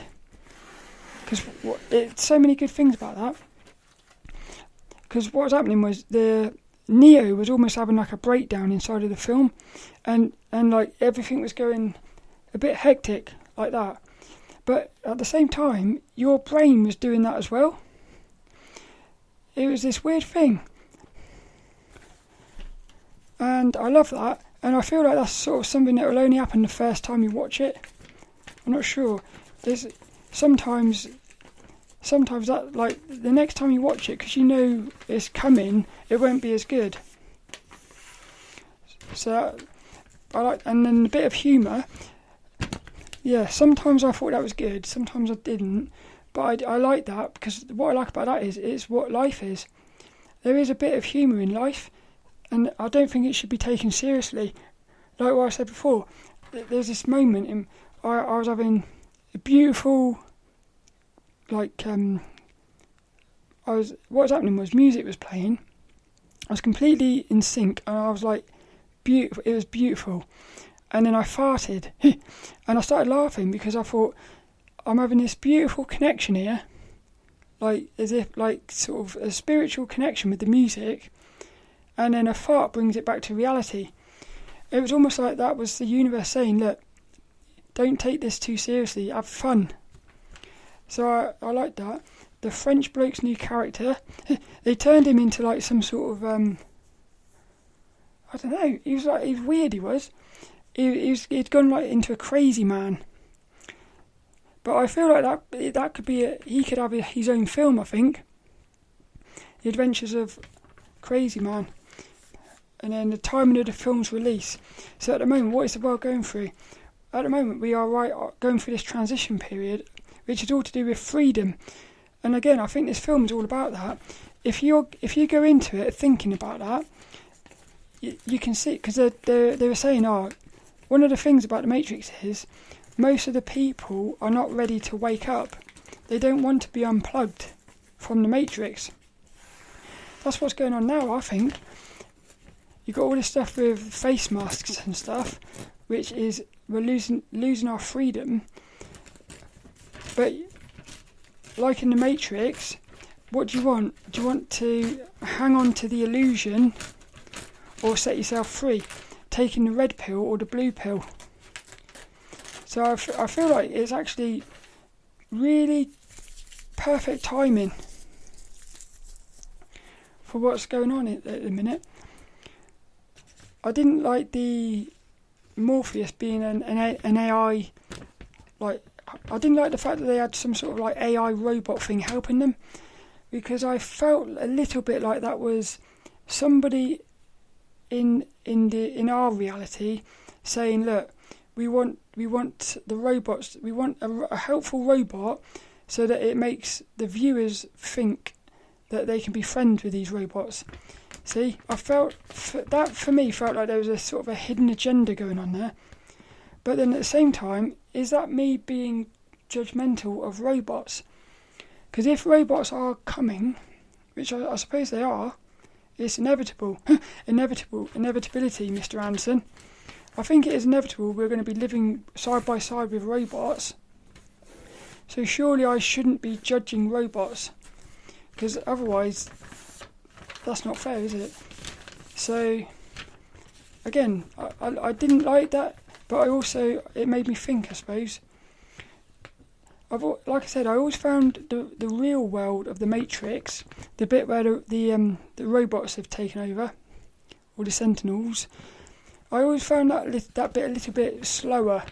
S3: because it's so many good things about that. Because what was happening was the Neo was almost having like a breakdown inside of the film, and like everything was going a bit hectic like that. But at the same time, your brain was doing that as well. It was this weird thing. And I love that. And I feel like that's sort of something that will only happen the first time you watch it. I'm not sure. There's sometimes that, like, the next time you watch it, because you know it's coming, it won't be as good. So I like, and then a bit of humour. Yeah, sometimes I thought that was good, sometimes I didn't. But I like that, because what I like about that is it's what life is. There is a bit of humour in life, and I don't think it should be taken seriously. Like what I said before, there's this moment I was having a beautiful, like, what was happening was music was playing. I was completely in sync, and I was like, beautiful. It was beautiful. And then I farted, and I started laughing because I thought, I'm having this beautiful connection here, like as if like sort of a spiritual connection with the music, and then a fart brings it back to reality. It was almost like that was the universe saying, look, don't take this too seriously, have fun. So I like that. The French bloke's new character, they turned him into like some sort of, I don't know, he was weird, he was. He'd gone like into a crazy man. But I feel like that could be he could have his own film, I think. The Adventures of Crazy Man. And then the timing of the film's release. So at the moment, what is the world going through? At the moment, we are going through this transition period, which is all to do with freedom. And again, I think this film is all about that. If you go into it thinking about that, you can see, because they were saying, one of the things about the Matrix is most of the people are not ready to wake up. They don't want to be unplugged from the Matrix. That's what's going on now, I think. You've got all this stuff with face masks and stuff, which is we're losing our freedom. But like in the Matrix, what do you want? Do you want to hang on to the illusion or set yourself free? Taking the red pill or the blue pill? So I feel like it's actually really perfect timing for what's going on at the minute. I didn't like the Morpheus being an AI, like, I didn't like the fact that they had some sort of like AI robot thing helping them, because I felt a little bit like that was somebody in our reality saying, look, we want the robots, we want a helpful robot so that it makes the viewers think that they can be friends with these robots. See, I felt that for me felt like there was a sort of a hidden agenda going on there. But then at the same time, is that me being judgmental of robots? Because if robots are coming, which I suppose they are, it's inevitable. Inevitability, Mr. Anderson. I think it is inevitable we're going to be living side by side with robots. So surely I shouldn't be judging robots, because otherwise that's not fair, is it? So again, I didn't like that, but it made me think, I suppose. Like I said, I always found the real world of the Matrix, the bit where the robots have taken over, or the Sentinels, I always found that bit a little bit slower,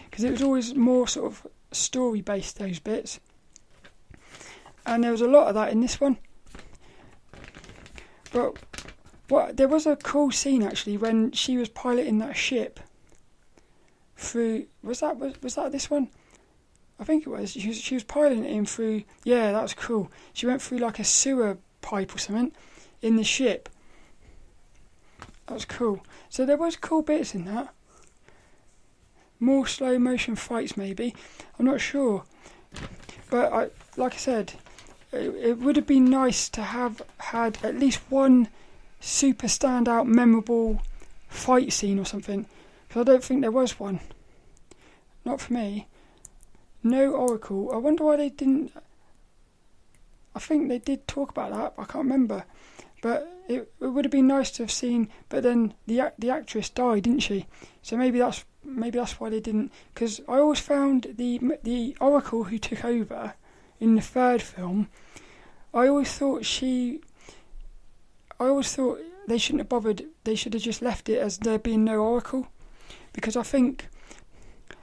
S3: because it was always more sort of story based, those bits, and there was a lot of that in this one. But there was a cool scene actually when she was piloting that ship through. Was that this one? I think it was. She was piloting it in through. Yeah, that was cool. She went through like a sewer pipe or something in the ship. That was cool. So there was cool bits in that. More slow motion fights maybe. I'm not sure. But like I said, it would have been nice to have had at least one super standout memorable fight scene or something. Because I don't think there was one. Not for me. No Oracle. I wonder why they didn't. I think they did talk about that, but I can't remember. But it would have been nice to have seen. But then the actress died, didn't she? So maybe that's why they didn't. Because I always found the Oracle who took over in the third film, I always thought they shouldn't have bothered. They should have just left it as there being no Oracle, because I think,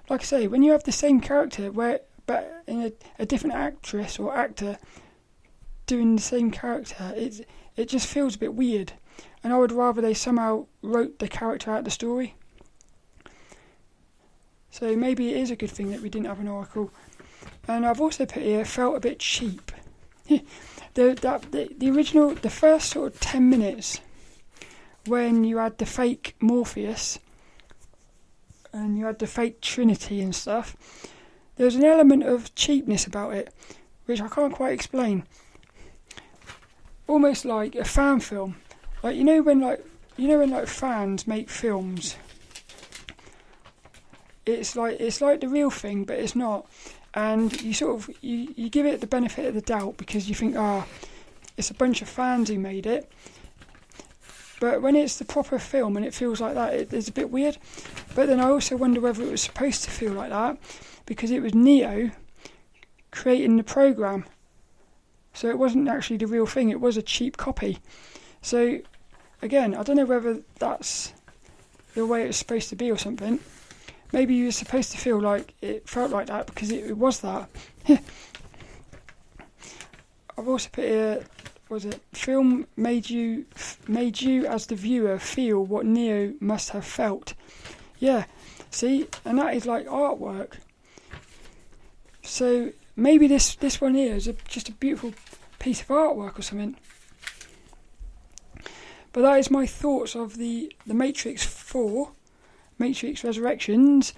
S3: like I say, when you have the same character but in a different actress or actor doing the same character, it just feels a bit weird, and I would rather they somehow wrote the character out of the story. So maybe it is a good thing that we didn't have an Oracle. And I've also put here, felt a bit cheap. the original, the first sort of 10 minutes, when you had the fake Morpheus and you had the fake Trinity and stuff, there's an element of cheapness about it, which I can't quite explain. Almost like a fan film, like you know when fans make films, it's like the real thing, but it's not. And you sort of you give it the benefit of the doubt because you think, it's a bunch of fans who made it. But when it's the proper film and it feels like that, it's a bit weird. But then I also wonder whether it was supposed to feel like that because it was Neo creating the program. So it wasn't actually the real thing, it was a cheap copy. So again, I don't know whether that's the way it was supposed to be or something. Maybe you were supposed to feel like it felt like that because it was that. I've also put here, film made you as the viewer feel what Neo must have felt. Yeah, see, and that is like artwork. So maybe this one here is just a beautiful piece of artwork or something. But that is my thoughts of the Matrix 4. Matrix Resurrections.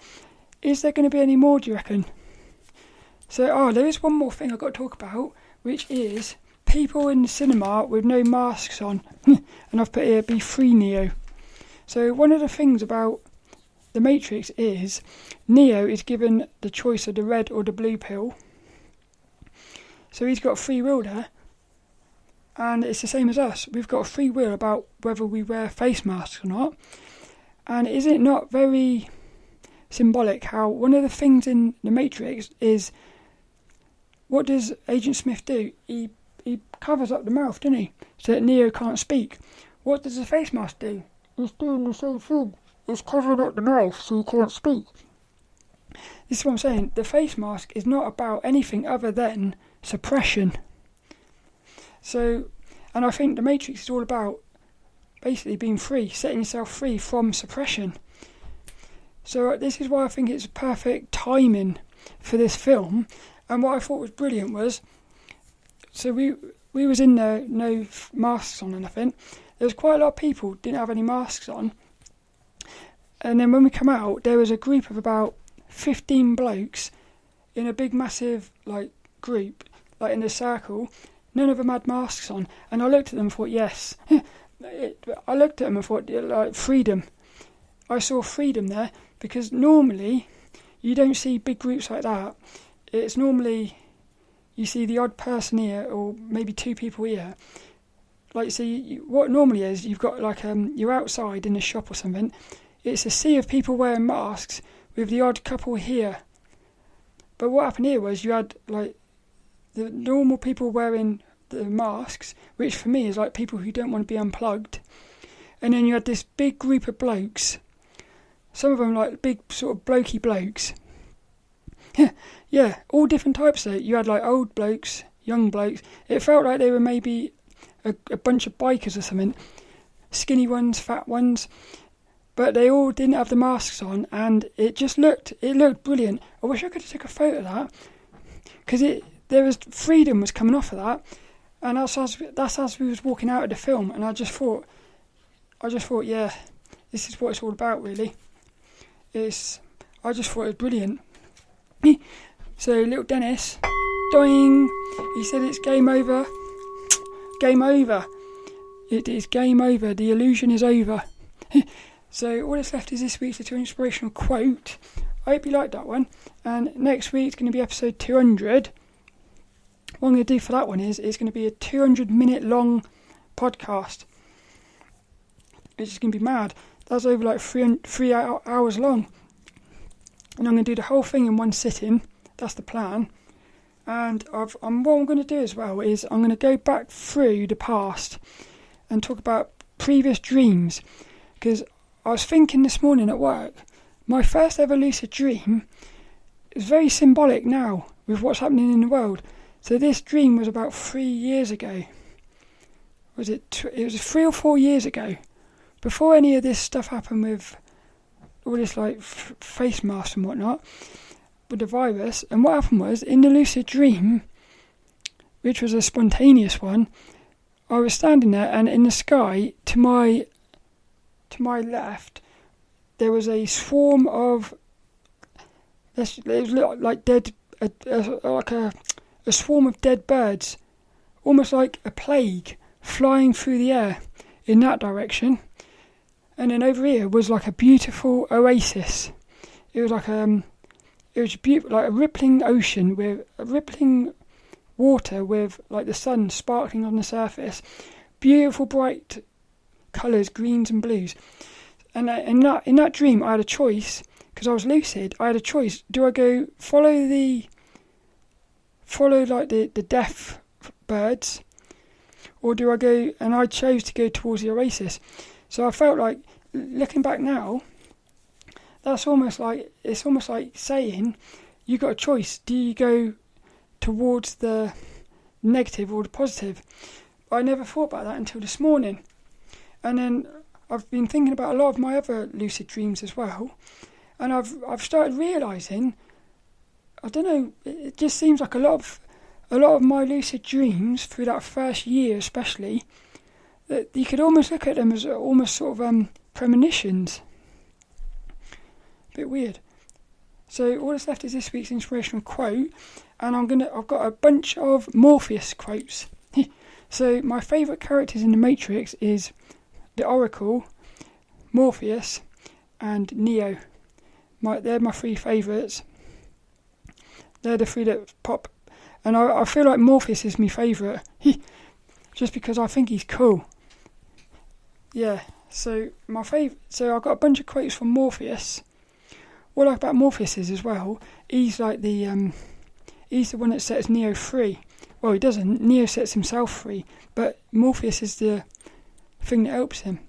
S3: Is there going to be any more, do you reckon? So, there is one more thing I've got to talk about, which is people in the cinema with no masks on. And I've put here, be free, Neo. So, one of the things about the Matrix is Neo is given the choice of the red or the blue pill. So, he's got free will there. And it's the same as us. We've got free will about whether we wear face masks or not. And is it not very symbolic how one of the things in the Matrix is, what does Agent Smith do? He covers up the mouth, doesn't he? So that Neo can't speak. What does the face mask do? It's doing the same thing. It's covering up the mouth so he can't speak. This is what I'm saying. The face mask is not about anything other than suppression. So, and I think the Matrix is all about basically being free, setting yourself free from suppression. So this is why I think it's perfect timing for this film. And what I thought was brilliant was, so we we was in there, no masks on or nothing. There was quite a lot of people didn't have any masks on. And then when we come out, there was a group of about 15 blokes in a big massive group, in a circle. None of them had masks on, and I looked at them and thought, yes. I looked at them and thought, freedom. I saw freedom there, because normally you don't see big groups like that. It's normally you see the odd person here, or maybe two people here. What normally is, you've got you're outside in a shop or something. It's a sea of people wearing masks with the odd couple here. But what happened here was you had the normal people wearing the masks, which for me is people who don't want to be unplugged. And then you had this big group of blokes. Some of them big sort of blokey blokes. Yeah, all different types though. You had old blokes, young blokes. It felt like they were maybe a bunch of bikers or something. Skinny ones, fat ones. But they all didn't have the masks on, and it looked brilliant. I wish I could have took a photo of that, because freedom was coming off of that, and that's as we was walking out of the film, and I just thought, yeah, this is what it's all about, really. I just thought it was brilliant. So lilDENNiS, doing, he said it's game over. Game over. It is game over. The illusion is over. So all that's left is this week's little inspirational quote. I hope you liked that one. And next week's going to be episode 200. What I'm going to do for that one is it's going to be a 200-minute long podcast. It's just going to be mad. That's over 3 hours long. And I'm going to do the whole thing in one sitting. That's the plan. And what I'm going to do as well is I'm going to go back through the past and talk about previous dreams. Because I was thinking this morning at work, my first ever lucid dream is very symbolic now with what's happening in the world. So this dream was about 3 years ago. It was 3 or 4 years ago. Before any of this stuff happened with all this face masks and whatnot, with the virus. And what happened was, in the lucid dream, which was a spontaneous one, I was standing there, and in the sky, to my left, there was a swarm of, it was like dead, a swarm of dead birds, almost like a plague, flying through the air in that direction. And then over here was a beautiful oasis. It was beautiful, like a rippling ocean with a rippling water with the sun sparkling on the surface. Beautiful bright colours, greens and blues. And in that dream, I had a choice, because I was lucid. I had a choice. Do I go follow the deaf birds, or do I go? And I chose to go towards the oasis. So I felt like, looking back now, it's almost like saying you got a choice. Do you go towards the negative or the positive? I never thought about that until this morning. And then I've been thinking about a lot of my other lucid dreams as well, and I've started realising, I don't know, it just seems like a lot of my lucid dreams through that first year especially, that you could almost look at them as almost sort of premonitions. A bit weird. So all that's left is this week's inspirational quote, and I've got a bunch of Morpheus quotes. So my favourite characters in the Matrix is the Oracle, Morpheus, and Neo. They're my three favourites. They're the three that pop, and I feel like Morpheus is my favourite, just because I think he's cool. Yeah. So I've got a bunch of quotes from Morpheus. What I like about Morpheus is as well, he's he's the one that sets Neo free. Well, he doesn't. Neo sets himself free, but Morpheus is the thing that helps him.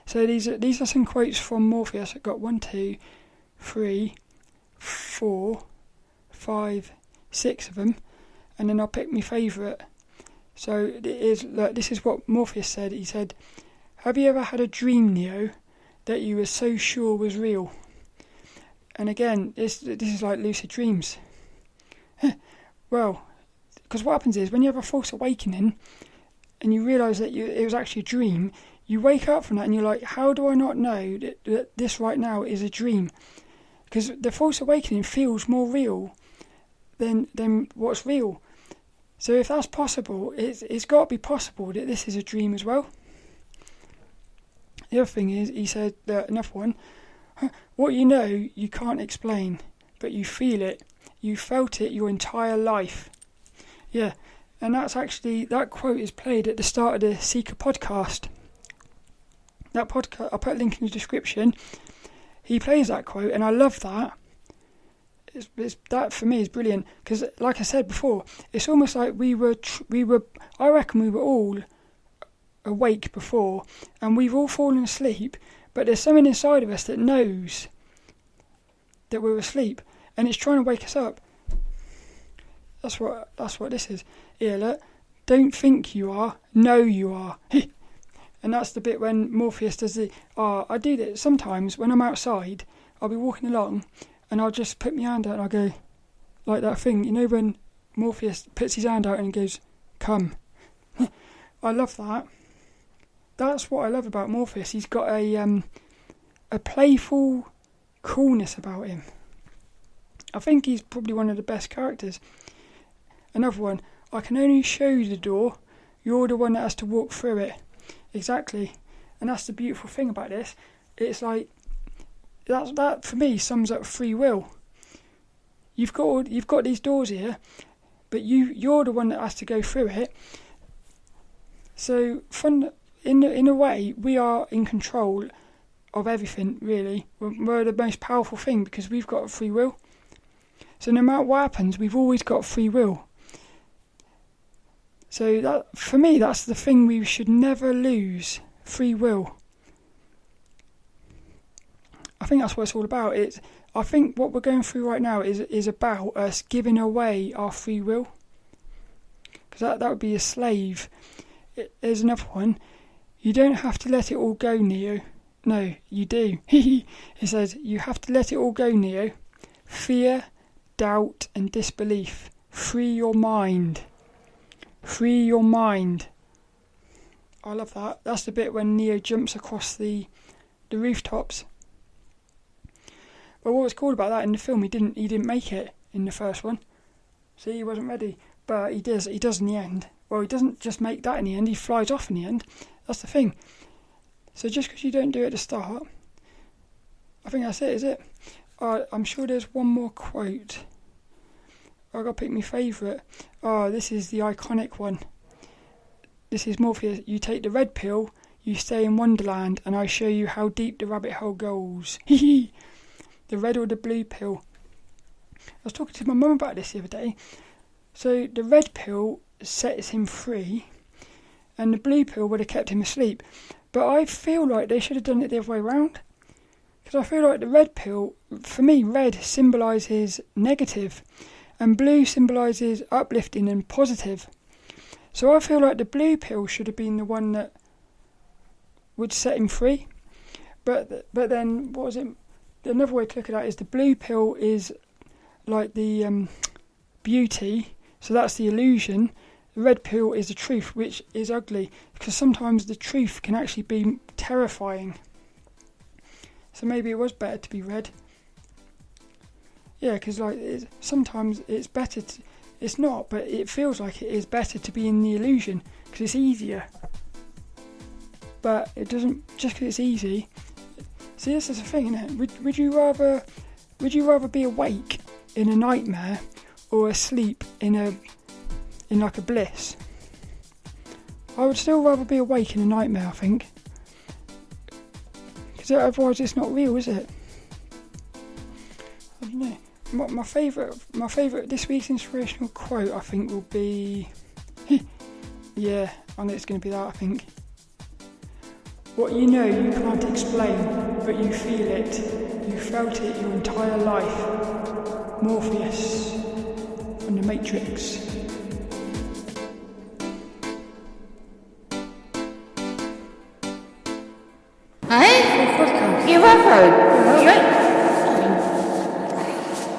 S3: So these are some quotes from Morpheus. I've got 1, 2, 3, 4, 5, 6 of them, and then I'll pick my favourite. So this is what Morpheus said. He said, "Have you ever had a dream, Neo, that you were so sure was real?" And again, this is like lucid dreams. Well, because what happens is when you have a false awakening and you realise that it was actually a dream, you wake up from that and you're like, how do I not know that this right now is a dream? Because the false awakening feels more real than what's real. So if that's possible, it's got to be possible that this is a dream as well. The other thing is, he said, another one, what you know you can't explain, but you feel it. You felt it your entire life. Yeah, and that's actually, that quote is played at the start of the Seeker podcast. That podcast, I'll put a link in the description. He plays that quote, and I love that. That for me is brilliant, because like I said before, it's almost like we were. I reckon we were all awake before, and we've all fallen asleep. But there's something inside of us that knows that we're asleep, and it's trying to wake us up. That's what this is. Here, look. Don't think you are. Know you are. And that's the bit when Morpheus does I do that sometimes when I'm outside. I'll be walking along and I'll just put my hand out and I'll go, like that thing, you know, when Morpheus puts his hand out and goes, come. I love that. That's what I love about Morpheus. He's got a playful coolness about him. I think he's probably one of the best characters. Another one, I can only show you the door. You're the one that has to walk through it. Exactly, and that's the beautiful thing about this. It's like that for me sums up free will. You've got these doors here, but you're the one that has to go through it. So, in a way, we are in control of everything. Really, we're the most powerful thing because we've got free will. So no matter what happens, we've always got free will. So that, for me, that's the thing we should never lose, free will. I think that's what it's all about. I think what we're going through right now is about us giving away our free will. Because that would be a slave. There's another one. You don't have to let it all go, Neo. No, you do. It says, you have to let it all go, Neo. Fear, doubt and disbelief. Free your mind. Free your mind. I love that. That's the bit when Neo jumps across the rooftops. But what was cool about that in the film, he didn't make it in the first one. See, he wasn't ready. But he does in the end. Well, he doesn't just make that in the end, he flies off in the end. That's the thing. So just because you don't do it at the start, I think that's it, is it? I'm sure there's one more quote. I've got to pick my favourite. This is the iconic one. This is Morpheus. You take the red pill, you stay in Wonderland, and I show you how deep the rabbit hole goes. The red or the blue pill. I was talking to my mum about this the other day. So the red pill sets him free, and the blue pill would have kept him asleep. But I feel like they should have done it the other way around. Because I feel like the red pill, for me, red symbolises negative, and blue symbolises uplifting and positive. So I feel like the blue pill should have been the one that would set him free. But then, what was it? Another way to look at that is the blue pill is like the beauty, so that's the illusion. The red pill is the truth, which is ugly, because sometimes the truth can actually be terrifying. So maybe it was better to be red. Yeah, because sometimes it's better to... It's not, but it feels like it is better to be in the illusion, because it's easier. But it doesn't... Just because it's easy... See, this is the thing, isn't it? Would you rather be awake in a nightmare or asleep in like a bliss? I would still rather be awake in a nightmare, I think. Because otherwise it's not real, is it? I don't know. My favourite this week's inspirational quote, I think, will be... yeah, I know it's going to be that, I think. What you know you can't explain, but you feel it. You felt it your entire life. Morpheus from the Matrix.
S2: Hey? Podcast. You're welcome.